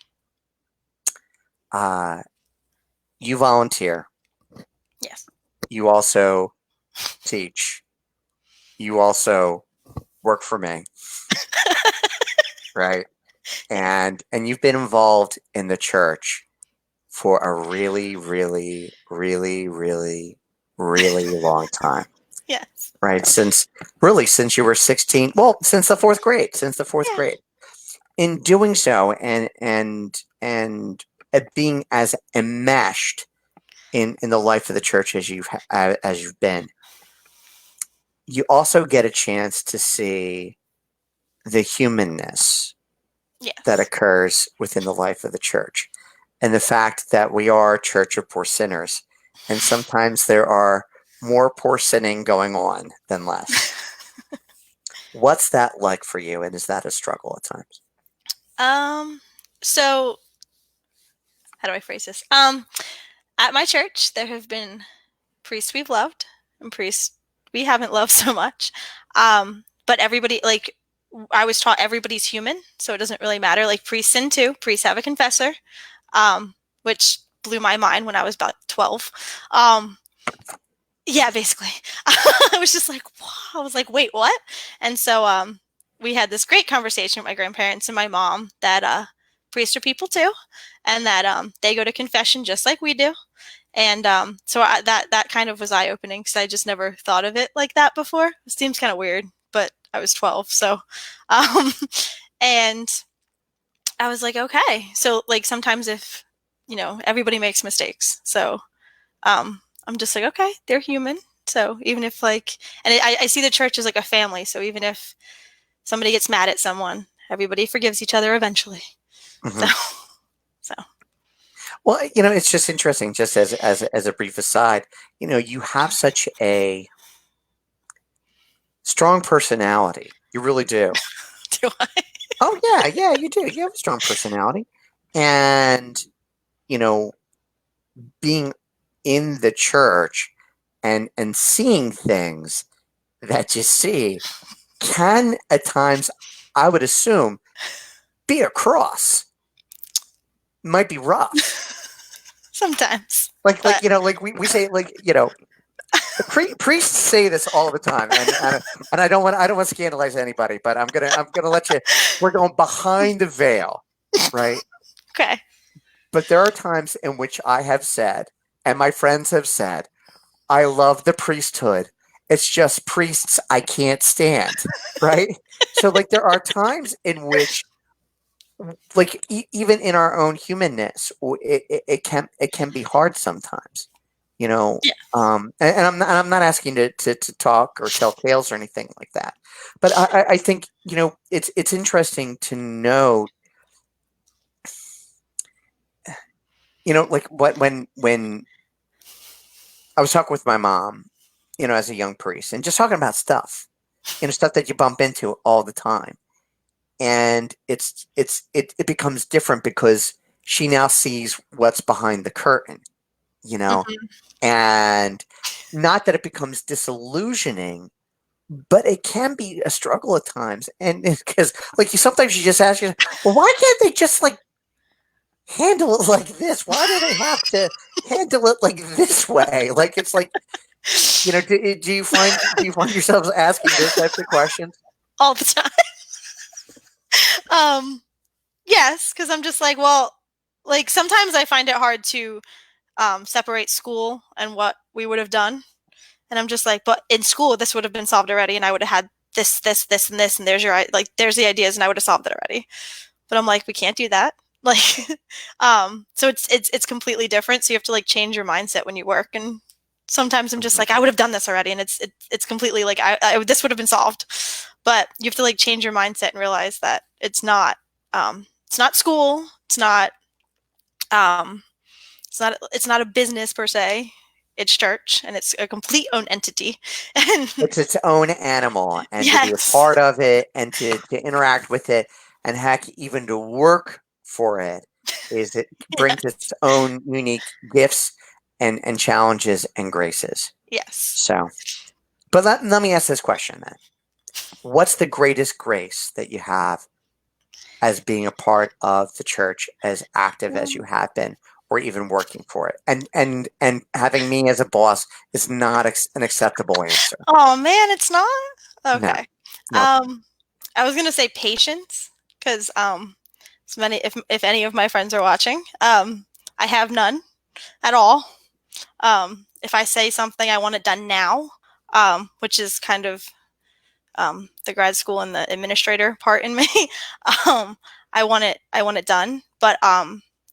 You volunteer
Yes.
You also teach. You also work for me, right?
Yes.
And you've been involved in the church for a really, really, really, really, really long time,
Yes.
right? Since you were 16, well, since the fourth grade, since the fourth
Yeah.
grade. In doing so, and being as enmeshed in the life of the church as you've been, you also get a chance to see the humanness that
Yes.
occurs within the life of the church, and the fact that we are a church of poor sinners, and sometimes there are more poor sinning going on than less. What's that like for you, and is that a struggle at times?
Um, so how do I phrase this? At my church, there have been priests we've loved and priests we haven't loved so much. But everybody, like, I was taught everybody's human, so it doesn't really matter. Like, priests sin too. Priests have a confessor, which blew my mind when I was about 12. Um, yeah, basically. I was just like, wow. I was like, wait, what? And so we had this great conversation with my grandparents and my mom that priests are people too, and that they go to confession just like we do. And that kind of was eye opening because I just never thought of it like that before. It seems kind of weird, but I was 12, so um, and I was like, okay. So like sometimes if everybody makes mistakes, so I'm just like, okay, they're human. So even if like, and I see the church as like a family. So even if somebody gets mad at someone, everybody forgives each other eventually. So
Mhm.
so
Well, it's just interesting. Just as a brief aside, you have such a strong personality. You really do.
do I?
Oh yeah, yeah, you do. You have a strong personality, and you know, being in the church and seeing things that you see can at times, I would assume, be a cross. Might be rough.
Sometimes,
Like
but
we say, priests say this all the time, and I don't want to scandalize anybody, but I'm gonna let you. We're going behind the veil, right?
okay.
But there are times in which I have said, and my friends have said, I love the priesthood. It's just priests I can't stand, right? So like there are times in which like even in our own humanness, it can be hard sometimes, you know.
Yeah.
And I'm not asking to talk or tell tales or anything like that, but I think it's interesting to know, like when I was talking with my mom, as a young priest, and just talking about stuff, stuff that you bump into all the time, and it becomes different because she now sees what's behind the curtain, you know,
Hmm.
and not that it becomes disillusioning, but it can be a struggle at times, and because like sometimes you just ask well, why can't they just like handle it like this? Why do they have to handle it like this way? Like it's like do you find yourselves asking those types of questions?
All the time. Um, yes, because I'm just like, well, like sometimes I find it hard to separate school and what we would have done. And I'm just like, but in school, this would have been solved already, and I would have had this, this, this, and this, and there's the ideas, and I would have solved it already. But I'm like, we can't do that. Like, so it's completely different. So you have to like change your mindset when you work, and sometimes I'm just
Mhm.
like, I would have done this already, and it's completely like I this would have been solved. But you have to like change your mindset and realize that it's not school, um, it's not a business per se. It's church, and it's a complete own entity. And
It's its own animal, and to be a
yes,
part of it, and to interact with it, and heck, even to work for it, it brings
yes,
its own unique gifts and challenges and graces.
yes.
So, but let me ask this question then: what's the greatest grace that you have as being a part of the church, as active as
Um,
you have been? or even working for it. And having me as a boss is not an acceptable answer.
Oh man, it's not?
No,
Okay.
nope.
Um, I was gonna say patience, because as many if any of my friends are watching, I have none at all. If I say something, I want it done now, which is kind of the grad school and the administrator part in me. um, I want it done, but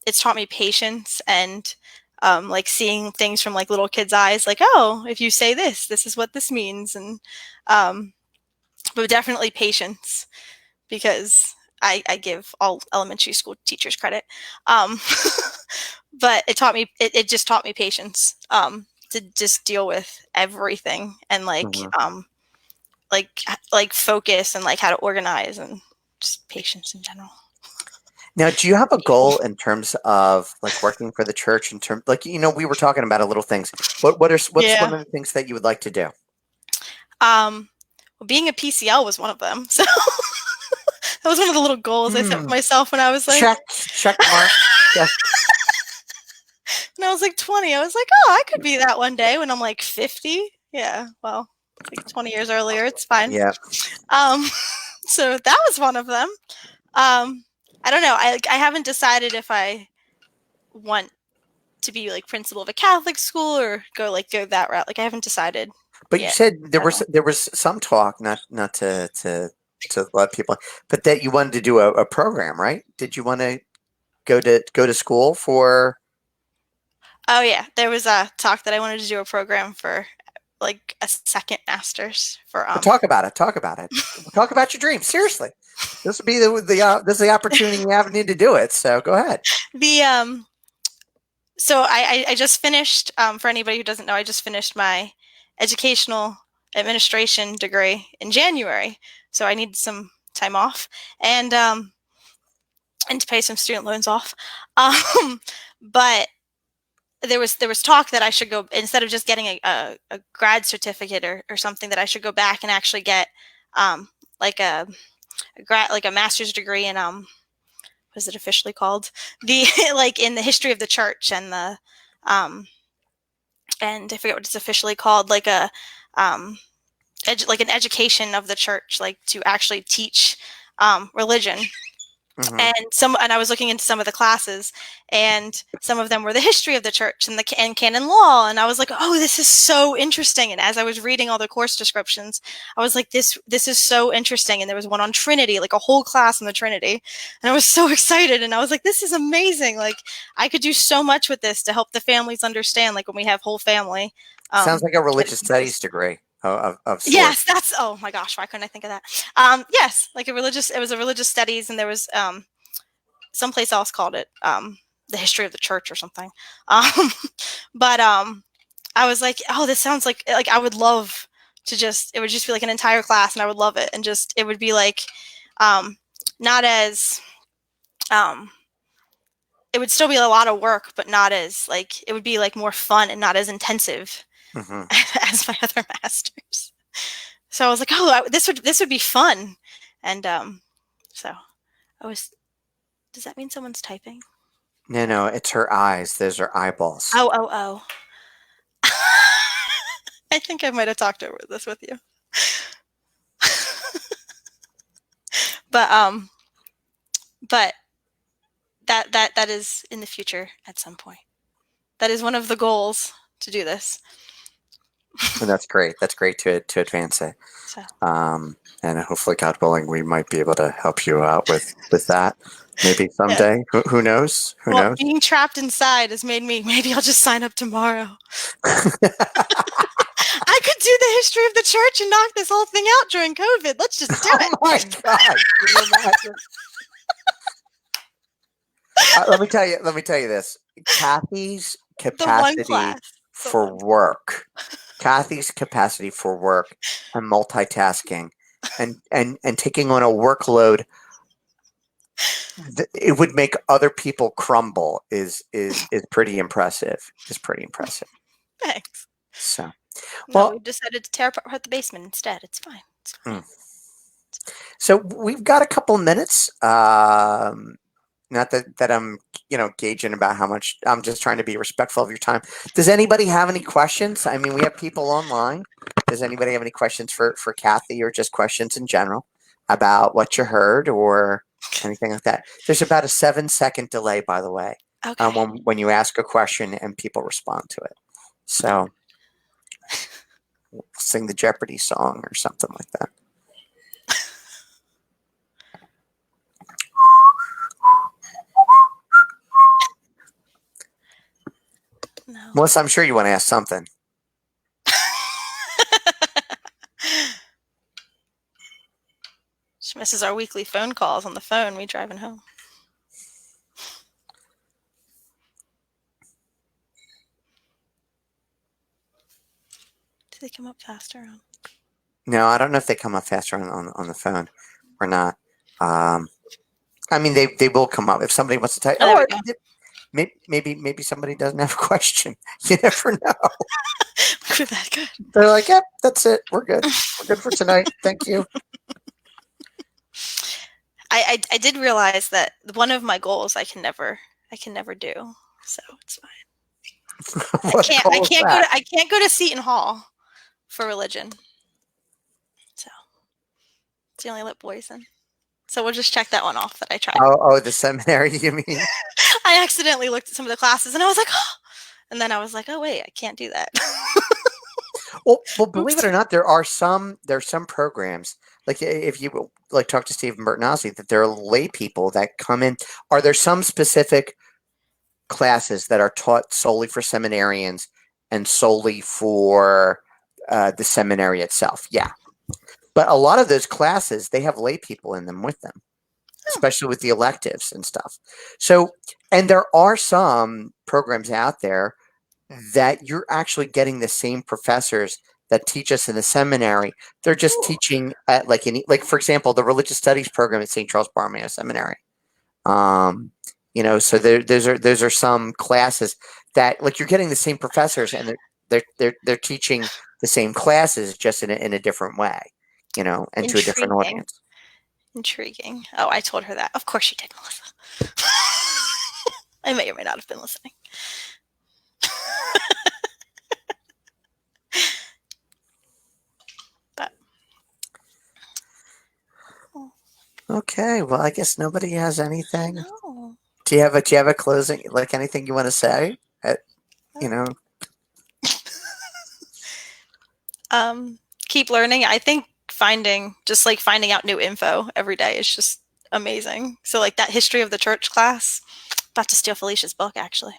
it's taught me patience and like seeing things from like little kids' eyes, like, oh, if you say this, this is what this means, and um, but definitely patience, because I give all elementary school teachers credit. Um, but it just taught me patience, to just deal with everything, and
Mhm.
like focus, and like how to organize, and just patience in general.
Now, do you have a
People.
goal in terms of like working for the church in terms like we were talking about a little things. What's one
Yeah.
of the things that you would like to do?
Well, being a PCL was one of them. So that was one of the little goals I set
Hmm.
for myself when I was like
Check mark. Check.
20. I was like, oh, I could be that one day when I'm like 50. Yeah. Well, it's like 20 years earlier. It's fine.
Yeah.
Um, so that was one of them. I don't know. I haven't decided if I want to be like principal of a Catholic school, or go that route. Like I haven't decided
But you
yet.
said
I don't know.
there was some talk, not to let people, but that you wanted to do a program, right? Did you want to go to school for?
Oh yeah, there was a talk that I wanted to do a program for like a second master's for
Talk about it. Talk about it. Talk about your dreams. Seriously, this would be this is the opportunity you have need to do it. So go ahead.
the so I just finished, for anybody who doesn't know, I just finished my educational administration degree in January. So I need some time off, and to pay some student loans off. But there was talk that I should go, instead of just getting a grad certificate, or something, that I should go back and actually get like a master's degree in what is it officially called, the like in the history of the church, um and I forget what it's officially called, like um like an education of the church, like to actually teach religion.
Hmm.
And I was looking into some of the classes, and some of them were the history of the church, and canon law, and I was like, oh, this is so interesting. And as I was reading all the course descriptions, I was like, this is so interesting. And there was one on Trinity, like a whole class on the Trinity, and I was so excited, and I was like, this is amazing. Like I could do so much with this to help the families understand, like when we have whole family
Sounds like a religious
catechesis.
studies degree of
Yes,
sorts.
that's, oh my gosh, why couldn't I think of that? Yes, like it was a religious studies, and there was someplace else called it the history of the church or something. Um, but I was like, oh, this sounds like I would love to just, it would just be like an entire class, and I would love it, and just it would be like um, not as um, it would still be a lot of work, but not as like, it would be like more fun and not as intensive
Hmm.
as my other masters. So I was like, oh, this would be fun, and so I was. Does that mean someone's typing?
No, no, it's her eyes. Those are eyeballs.
Oh, oh, oh. I think I might have talked over this with you. but but that is in the future at some point. That is one of the goals, to do this.
And that's great. That's great to advance it.
So
And hopefully, God willing, we might be able to help you out with that. Maybe
yeah.
someday. Who knows? Who
Well,
knows?
being trapped inside has made me. Maybe I'll just sign up tomorrow. I could do the history of the church and knock this whole thing out during COVID. Let's just do
Oh
it.
my God! Can you imagine? Let me tell you. Let me tell you this. Kathy's
The one
capacity
class. The
for
one.
work. Kathy's capacity for work and multitasking, and taking on a workload it would make other people crumble is pretty impressive. Is pretty impressive.
Thanks.
So,
No,
well,
we decided to tear apart the basement instead. It's fine. It's fine.
mm. So we've got a couple minutes. not that I'm, gauging about how much. I'm just trying to be respectful of your time. Does anybody have any questions? I mean, we have people online. Does anybody have any questions for Kathy, or just questions in general about what you heard or anything like that? There's about a 7-second delay, by the way,
Okay.
when you ask a question and people respond to it. So sing the Jeopardy song or something like that.
No.
Melissa, I'm sure you want to ask something.
She misses our weekly phone calls on the phone. We driving home. Do they come up faster?
No, I don't know if they come up faster on the phone or not. I mean, they will come up if somebody wants to tell you.
Oh, there
Oh,
we go.
maybe somebody doesn't have a question. You never know.
We're that good.
They're like, yep, that's it. We're good. We're good for tonight. Thank you.
I did realize that one of my goals I can never do. So it's fine.
What goal is that?
I can't go to Seton Hall for religion. So it's the only lip boys in. So we'll just check that one off that I tried.
Oh, the seminary, you mean?
I accidentally looked at some of the classes and I was like, oh, and then I was like, oh wait, I can't do that.
Well, believe it
Oops.
or not, there's some programs, like if you like talk to Stephen Bertnazzi, that there are lay people that come in. Are there some specific classes that are taught solely for seminarians and solely for the seminary itself? Yeah, but a lot of those classes, they have lay people in them with them,
Oh,
especially with the electives and stuff. So, and there are some programs out there that you're actually getting the same professors that teach us in the seminary. They're just
cool.
teaching at like for example, the religious studies program at St. Charles Borromeo Seminary. Um, so those are some classes that like you're getting the same professors and they're teaching the same classes just in a different way, and to a different
Intriguing.
audience.
Intriguing. Oh, I told her that. Of course she did, Melissa. I may or may not have been listening. But oh,
Okay, well, I guess nobody has anything.
no.
Do you have a closing, like anything you want to say? You
No.
know,
Um, keep learning. I think finding out new info every day is just amazing. So like that history of the church class, about to steal Felicia's book actually.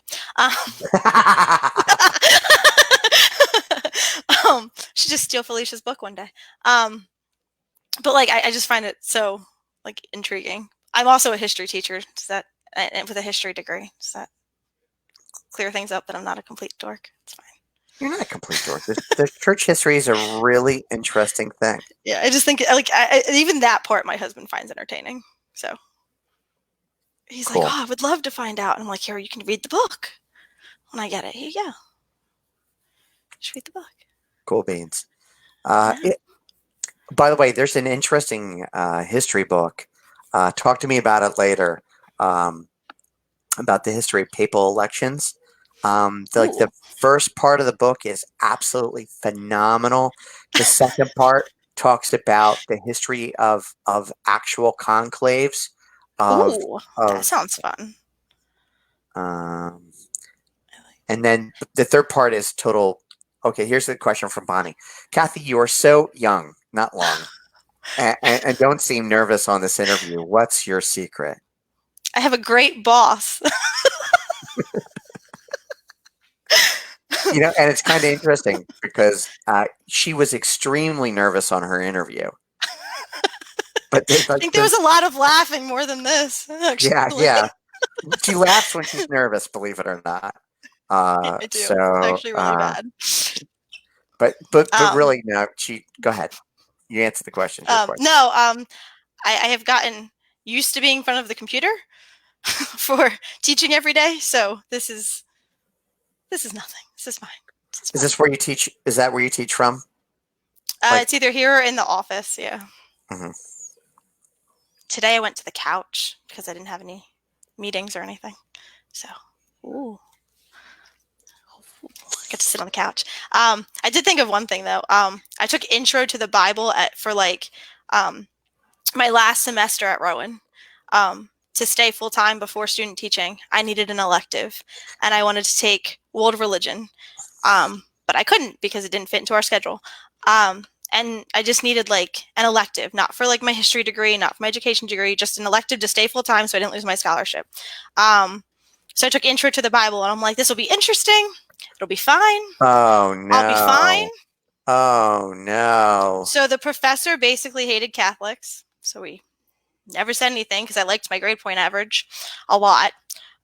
Um, should just steal Felicia's book one day. But like I just find it so like intriguing. I'm also a history teacher. Does that and with a history degree? Does that clear things up that I'm not a complete dork? It's fine.
you're not a complete dork. The church history is a really interesting thing.
Yeah, I just think like even that part my husband finds entertaining. So he's like,
Cool,
"Oh, I would love to find out." And I'm like, "Here, you can read the book." When I get it, here you go. Just read the book.
cool beans.
Yeah.
It, by the way, there's an interesting history book. Talk to me about it later. About the history of papal elections. The
Ooh.
first part of the book is absolutely phenomenal. The second part talks about the history of actual conclaves of
Ooh. That
of
sounds fun.
um, and then the third part is total. Okay, here's the question from Bonnie. Kathy, you are so young, not long, and don't seem nervous on this interview. What's your secret?
I have a great boss.
And it's kind of interesting because she was extremely nervous on her interview. But
I think there was a lot of laughing more than this,
yeah,
actually.
yeah, she laughs when she's nervous, believe it or not.
Yeah, I do. It's
So,
actually really bad.
but
Um,
really, no. Go ahead. You answer the question. Your question.
no, I have gotten used to being in front of the computer for teaching every day. So this is nothing. This is fine. This is
Is
fun.
this where you teach? Is that where you teach from? Like,
It's either here or in the office. Yeah.
mhm.
Today I went to the couch because I didn't have any. meetings or anything. So, ooh, I get to sit on the couch. I did think of one thing though. I took Intro to the Bible for like um, my last semester at Rowan. To stay full time before student teaching, I needed an elective, and I wanted to take world religion, but I couldn't because it didn't fit into our schedule. And I just needed like an elective, not for like my history degree, not for my education degree, just an elective to stay full time so I didn't lose my scholarship. Um, so I took Intro to the Bible, and I'm like, this will be interesting. It'll be fine.
Oh
I'll be fine.
no. Oh no.
So the professor basically hated Catholics. So we never said anything because I liked my grade point average a lot.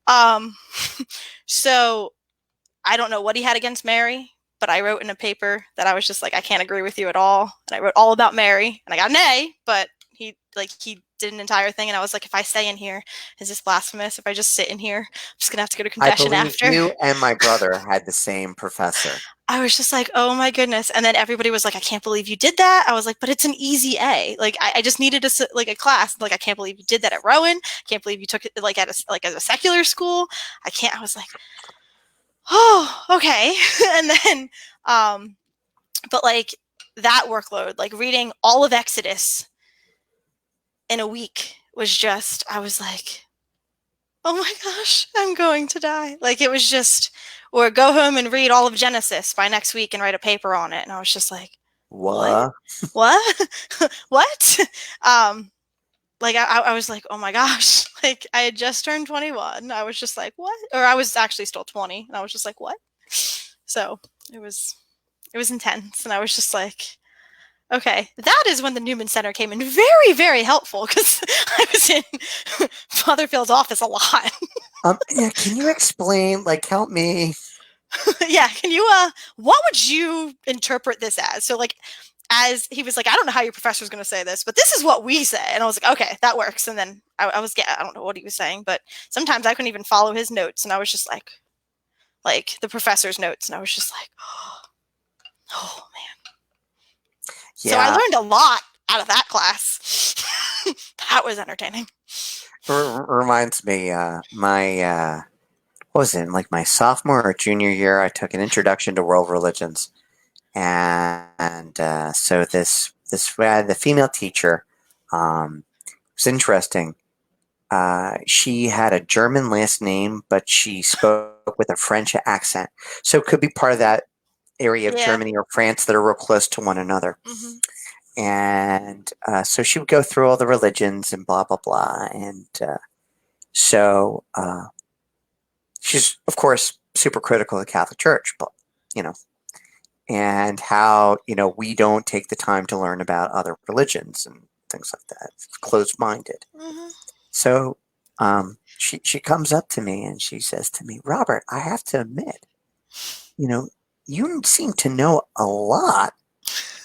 Um, so I don't know what he had against Mary, but I wrote in a paper that I was just like, I can't agree with you at all. And I wrote all about Mary, and I got an A, but he did an entire thing, and I was like, if I stay in here, is this blasphemous? If I just sit in here, I'm just gonna have to go to
I
confession
believe
after.
you and my brother had the same professor.
I was just like, oh my goodness. And then everybody was like, I can't believe you did that. I was like, but it's an easy A. Like, I just needed a class. Like, I can't believe you did that at Rowan. I can't believe you took it like as a secular school. I was like, oh, okay. And then, but like that workload, like reading all of Exodus in a week was just, I was like, oh my gosh, I'm going to die. Like it was just, or go home and read all of Genesis by next week and write a paper on it. And I was just like, what?
What?
What? What? Um, like I was like, oh my gosh, like I had just turned 21. I was just like, what? Or I was actually still 20, and I was just like, what? So it was intense, and I was just like, okay, that is when the Newman Center came in very, very helpful because I was in Father Phil's office a lot.
Yeah, can you explain, like, help me?
Yeah, can you what would you interpret this as? So like as he was like, I don't know how your professor's going to say this, but this is what we say. And I was like, okay, that works. And then I don't know what he was saying, but sometimes I couldn't even follow his notes. And I was just like the professor's notes. And I was just like, oh man. So I
Yeah,
learned a lot out of that class. That was entertaining.
reminds me, what was it, like my sophomore or junior year, I took an introduction to world religions. And so the female teacher was interesting. She had a German last name, but she spoke with a French accent. So it could be part of that area of
Yeah.
Germany or France that are real close to one another.
Mm-hmm.
And so she would go through all the religions and blah, blah, blah. And so she's, of course, super critical of the Catholic Church, but, you know, and how, we don't take the time to learn about other religions and things like that, closed minded.
Mm-hmm.
So she comes up to me and she says to me, Robert, I have to admit, you know, you seem to know a lot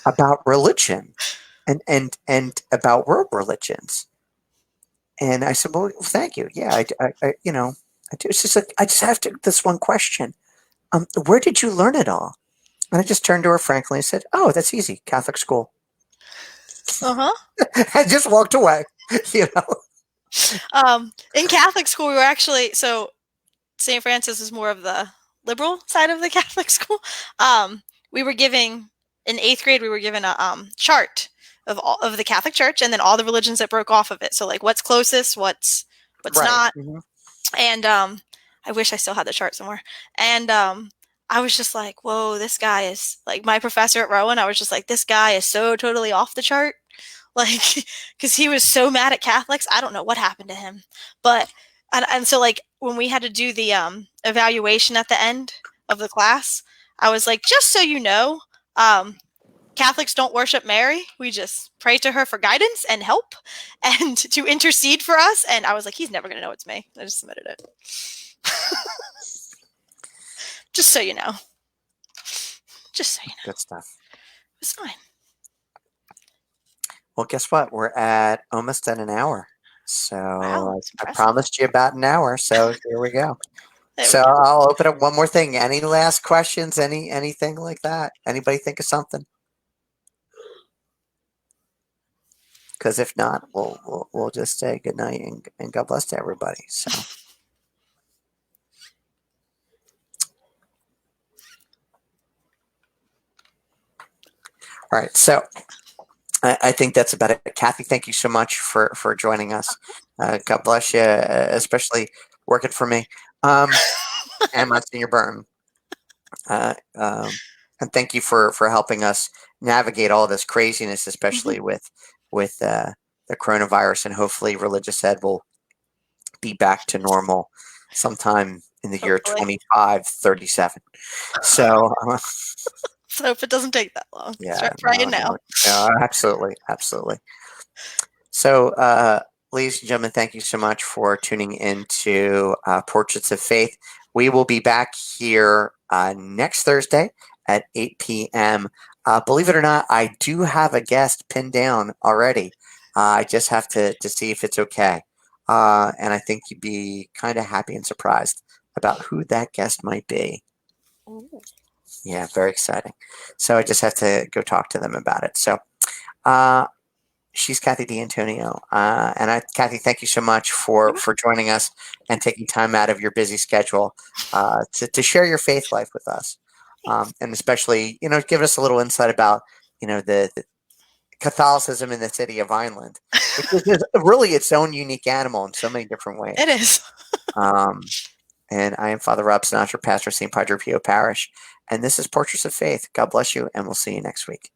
about religion and about world religions. And I said, well, thank you. Yeah, I do. It's just like, I just have this one question. Where did you learn it all? And I just turned to her frankly and said, oh, that's easy. Catholic school.
Uh-huh.
I just walked away, you know.
In Catholic school, we were actually so St. Francis is more of the liberal side of the Catholic school. We were giving in eighth grade, we were given a chart of all of the Catholic Church, and then all the religions that broke off of it. So like what's closest, what's
Right.
not,
Mhm.
and I wish I still had the chart somewhere. And I was just like, whoa, this guy is like my professor at Rowan. I was just like, this guy is so totally off the chart. Like, because he was so mad at Catholics. I don't know what happened to him. But, and so, like, when we had to do the evaluation at the end of the class, I was like, just so you know, Catholics don't worship Mary. We just pray to her for guidance and help and to intercede for us. And I was like, he's never going to know it's me. I just submitted it. Just so you know. Just so you know.
Good stuff.
It was fine.
Well, guess what? We're at almost at an hour. So
Wow, that's
I
impressive.
promised you about an hour. So here we go.
There we
So
go.
I'll open up one more thing. Any last questions? Anything like that? Anybody think of something? Because if not, we'll just say good night and God bless to everybody. So, all right. So I think that's about it. Kathy, thank you so much for joining us. God bless you, especially working for me. And Monsignor Burton. Uh, um, and thank you for helping us navigate all this craziness, especially with the coronavirus. And hopefully, Religious Ed will be back to normal sometime in the year
Hopefully.
2537. So,
So hope it doesn't take that long.
yeah,
Start praying
no,
now.
no, no, absolutely, absolutely. So, ladies and gentlemen, thank you so much for tuning into Portraits of Faith. We will be back here next Thursday at 8 p.m. Believe it or not, I do have a guest pinned down already. I just have to see if it's okay. And I think you'd be kind of happy and surprised about who that guest might be.
Ooh.
Yeah, very exciting. So I just have to go talk to them about it. So, uh, she's Kathy D'Antonio. Kathy, thank you so much for joining us and taking time out of your busy schedule to share your faith life with us,
Thanks.
and especially give us a little insight about the Catholicism in the city of Vineland, which is really its own unique animal in so many different
It
ways.
is.
Um, and I am Father Rob Sinatra, pastor of St. Padre Pio Parish, and this is Portraits of Faith. God bless you, and we'll see you next week.